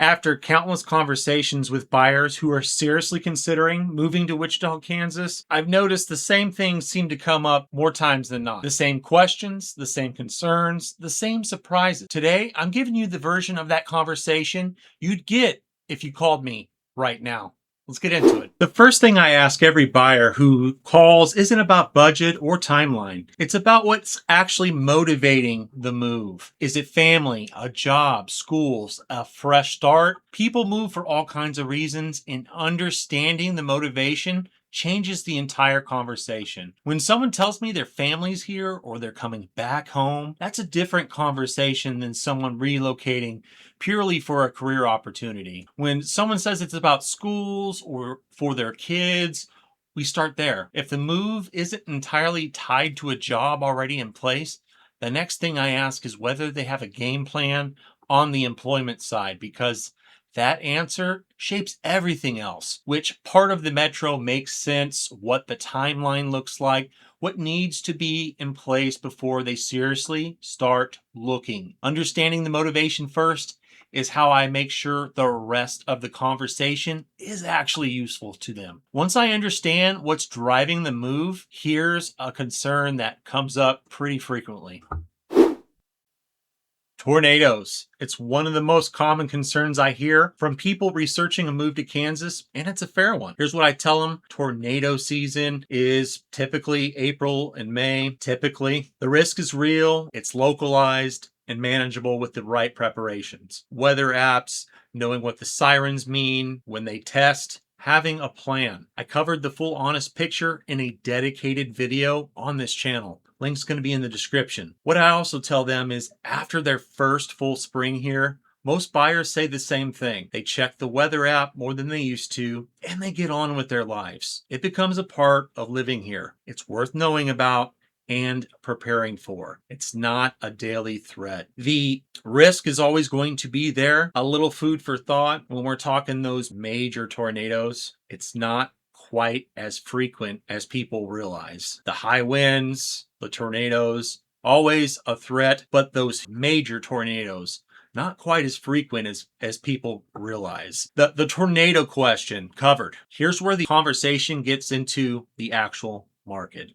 After countless conversations with buyers who are seriously considering moving to Wichita, Kansas, I've noticed the same things seem to come up more times than not. The same questions, the same concerns, the same surprises. Today, I'm giving you the version of that conversation you'd get if you called me right now. Let's get into it. The first thing I ask every buyer who calls isn't about budget or timeline. It's about what's actually motivating the move. Is it family, a job, schools, a fresh start? People move for all kinds of reasons, and understanding the motivation changes the entire conversation. When someone tells me their family's here or they're coming back home, that's a different conversation than someone relocating purely for a career opportunity. When someone says it's about schools or for their kids, we start there. If the move isn't entirely tied to a job already in place, the next thing I ask is whether they have a game plan on the employment side, because that answer shapes everything else. Which part of the metro makes sense, what the timeline looks like, what needs to be in place before they seriously start looking. Understanding the motivation first is how I make sure the rest of the conversation is actually useful to them. Once I understand what's driving the move, here's a concern that comes up pretty frequently. Tornadoes. It's one of the most common concerns I hear from people researching a move to Kansas, and it's a fair one. Here's what I tell them. Tornado season is typically April and May. Typically, the risk is real, it's localized, and manageable with the right preparations. Weather apps, knowing what the sirens mean when they test, having a plan. I covered the full honest picture in a dedicated video on this channel. Link's going to be in the description. What I also tell them is after their first full spring here, most buyers say the same thing. They check the weather app more than they used to, and they get on with their lives. It becomes a part of living here. It's worth knowing about and preparing for. It's not a daily threat. The risk is always going to be there. A little food for thought when we're talking those major tornadoes. It's not quite as frequent as people realize. The high winds, the tornadoes, always a threat, but those major tornadoes, not quite as frequent as people realize. The tornado question covered. Here's where the conversation gets into the actual market.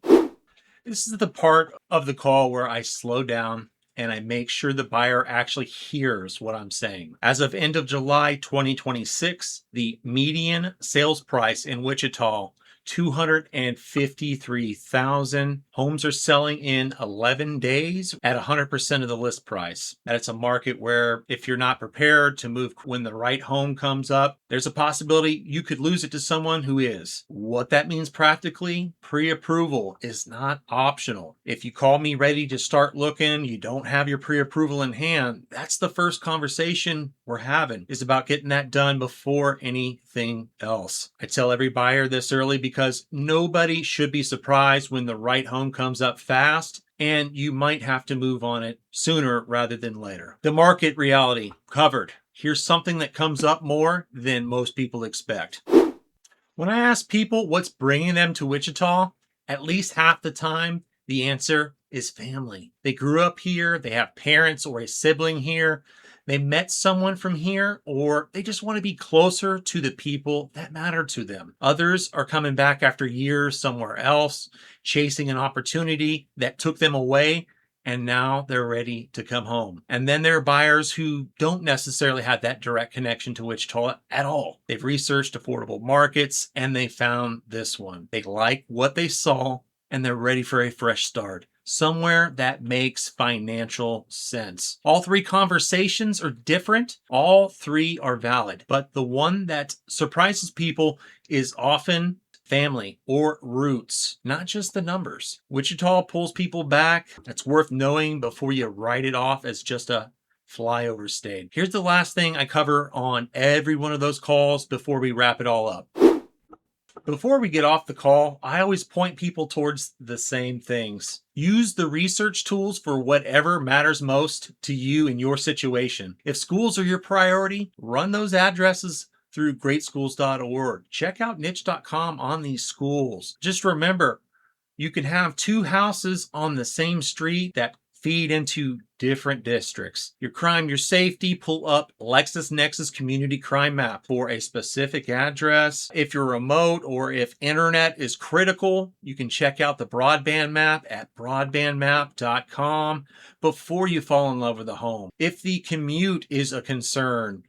This is the part of the call where I slow down and I make sure the buyer actually hears what I'm saying. As of end of July 2026, the median sales price in Wichita, $253,000. Homes are selling in 11 days at 100% of the list price. That's a market where if you're not prepared to move when the right home comes up, there's a possibility you could lose it to someone who is. What that means practically, pre-approval is not optional. If you call me ready to start looking, you don't have your pre-approval in hand, that's the first conversation we're having, is about getting that done before anything else. I tell every buyer this early because nobody should be surprised when the right home comes up fast, and you might have to move on it sooner rather than later. The market reality covered. Here's something that comes up more than most people expect. When I ask people what's bringing them to Wichita, at least half the time, the answer is family. They grew up here, they have parents or a sibling here, they met someone from here, or they just want to be closer to the people that matter to them. Others are coming back after years somewhere else, chasing an opportunity that took them away, and now they're ready to come home. And then there are buyers who don't necessarily have that direct connection to Wichita at all. They've researched affordable markets and they found this one. They like what they saw and they're ready for a fresh start. Somewhere that makes financial sense. All three conversations are different. All three are valid. But the one that surprises people is often family or roots, not just the numbers. Wichita pulls people back. That's worth knowing before you write it off as just a flyover state. Here's the last thing I cover on every one of those calls before we wrap it all up. Before we get off the call, I always point people towards the same things. Use the research tools for whatever matters most to you in your situation. If schools are your priority, run those addresses through greatschools.org. Check out niche.com on these schools. Just remember, you can have two houses on the same street that feed into different districts. Your crime, your safety, pull up LexisNexis Community Crime Map for a specific address. If you're remote or if internet is critical, you can check out the broadband map at broadbandmap.com before you fall in love with a home. If the commute is a concern,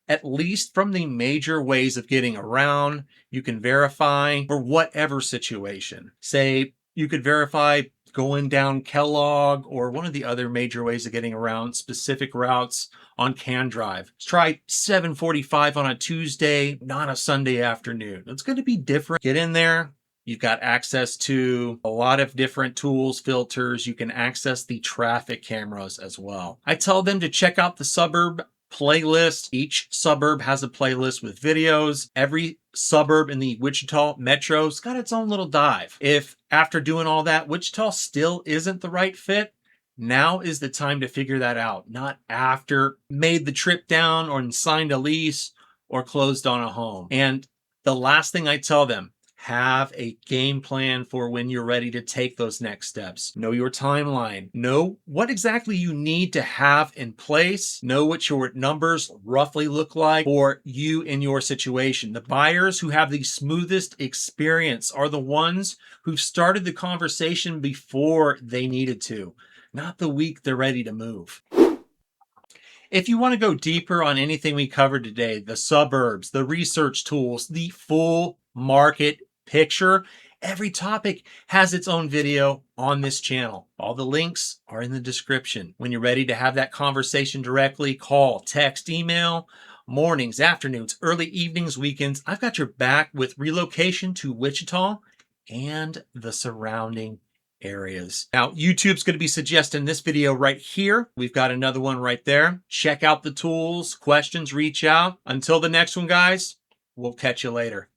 at least from the major ways of getting around, you can verify for whatever situation. Say you could verify going down Kellogg or one of the other major ways of getting around specific routes on Can Drive. Try 7:45 on a Tuesday, not a Sunday afternoon. It's going to be different. Get in there. You've got access to a lot of different tools, filters. You can access the traffic cameras as well. I tell them to check out the suburb playlist. Each suburb has a playlist with videos. Every suburb in the Wichita metro's got its own little dive. If after doing all that, Wichita still isn't the right fit, now is the time to figure that out, not after made the trip down or signed a lease or closed on a home. And the last thing I tell them, have a game plan for when you're ready to take those next steps. Know your timeline. Know what exactly you need to have in place. Know what your numbers roughly look like for you in your situation. The buyers who have the smoothest experience are the ones who started the conversation before they needed to, not the week they're ready to move. If you want to go deeper on anything we covered today, the suburbs, the research tools, the full market picture, every topic has its own video on this channel. All the links are in the description. When you're ready to have that conversation directly, call, text, email, mornings, afternoons, early evenings, weekends. I've got your back with relocation to Wichita and the surrounding areas. Now, YouTube's going to be suggesting this video right here. We've got another one right there. Check out the tools, questions, reach out. Until the next one, guys, we'll catch you later.